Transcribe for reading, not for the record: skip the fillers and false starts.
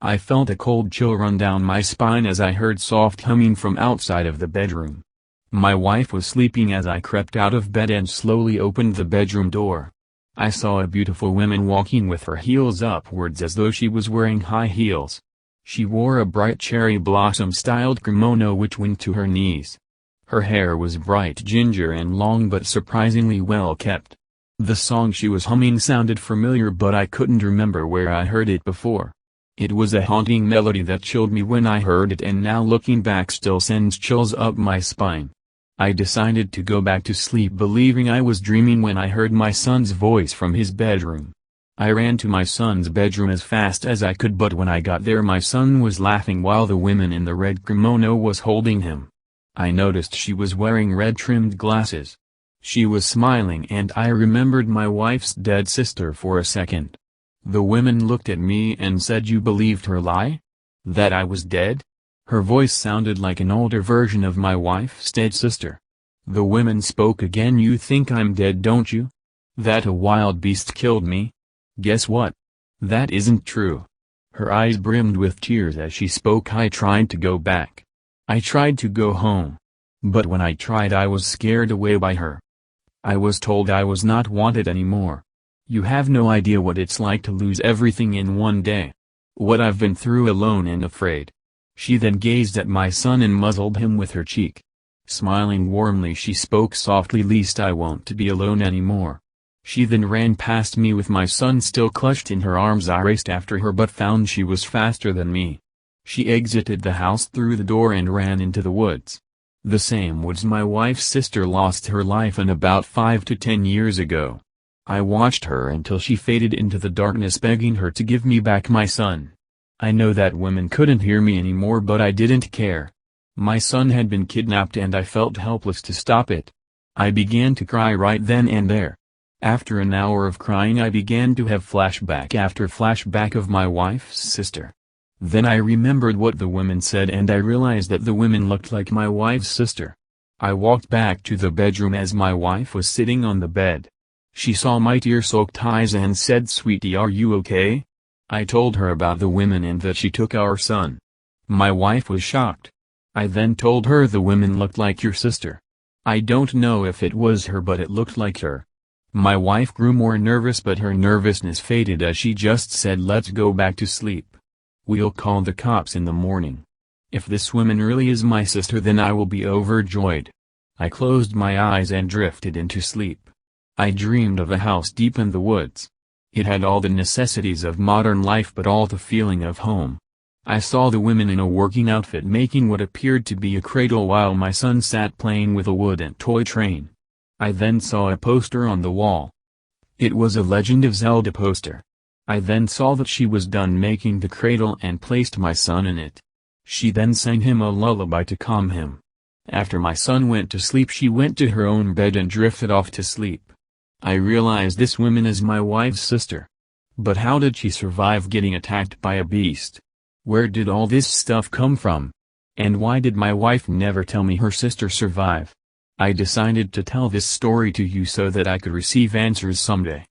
I felt a cold chill run down my spine as I heard soft humming from outside of the bedroom. My wife was sleeping as I crept out of bed and slowly opened the bedroom door. I saw a beautiful woman walking with her heels upwards as though she was wearing high heels. She wore a bright cherry blossom-styled kimono which went to her knees. Her hair was bright ginger and long but surprisingly well kept. The song she was humming sounded familiar but I couldn't remember where I heard it before. It was a haunting melody that chilled me when I heard it and now looking back still sends chills up my spine. I decided to go back to sleep believing I was dreaming when I heard my son's voice from his bedroom. I ran to my son's bedroom as fast as I could but when I got there my son was laughing while the woman in the red kimono was holding him. I noticed she was wearing red-trimmed glasses. She was smiling and I remembered my wife's dead sister for a second. The woman looked at me and said, "You believed her lie? That I was dead?" Her voice sounded like an older version of my wife's dead sister. The woman spoke again. "You think I'm dead, don't you? That a wild beast killed me? Guess what? That isn't true." Her eyes brimmed with tears as she spoke. I tried to go back. I tried to go home. But when I tried I was scared away by her. I was told I was not wanted anymore. You have no idea what it's like to lose everything in one day. What I've been through alone and afraid. She then gazed at my son and muzzled him with her cheek. Smiling warmly she spoke softly, "Least I won't be alone anymore." She then ran past me with my son still clutched in her arms. I raced after her but found she was faster than me. She exited the house through the door and ran into the woods. The same woods my wife's sister lost her life in about 5 to 10 years ago. I watched her until she faded into the darkness begging her to give me back my son. I know that woman couldn't hear me anymore but I didn't care. My son had been kidnapped and I felt helpless to stop it. I began to cry right then and there. After an hour of crying I began to have flashback after flashback of my wife's sister. Then I remembered what the woman said and I realized that the woman looked like my wife's sister. I walked back to the bedroom as my wife was sitting on the bed. She saw my tear-soaked eyes and said, "Sweetie, are you okay?" I told her about the women and that she took our son. My wife was shocked. I then told her the women looked like your sister. I don't know if it was her but it looked like her. My wife grew more nervous but her nervousness faded as she just said, "Let's go back to sleep. We'll call the cops in the morning. If this woman really is my sister then I will be overjoyed." I closed my eyes and drifted into sleep. I dreamed of a house deep in the woods. It had all the necessities of modern life but all the feeling of home. I saw the women in a working outfit making what appeared to be a cradle while my son sat playing with a wooden toy train. I then saw a poster on the wall. It was a Legend of Zelda poster. I then saw that she was done making the cradle and placed my son in it. She then sang him a lullaby to calm him. After my son went to sleep she went to her own bed and drifted off to sleep. I realized this woman is my wife's sister. But how did she survive getting attacked by a beast? Where did all this stuff come from? And why did my wife never tell me her sister survived? I decided to tell this story to you so that I could receive answers someday.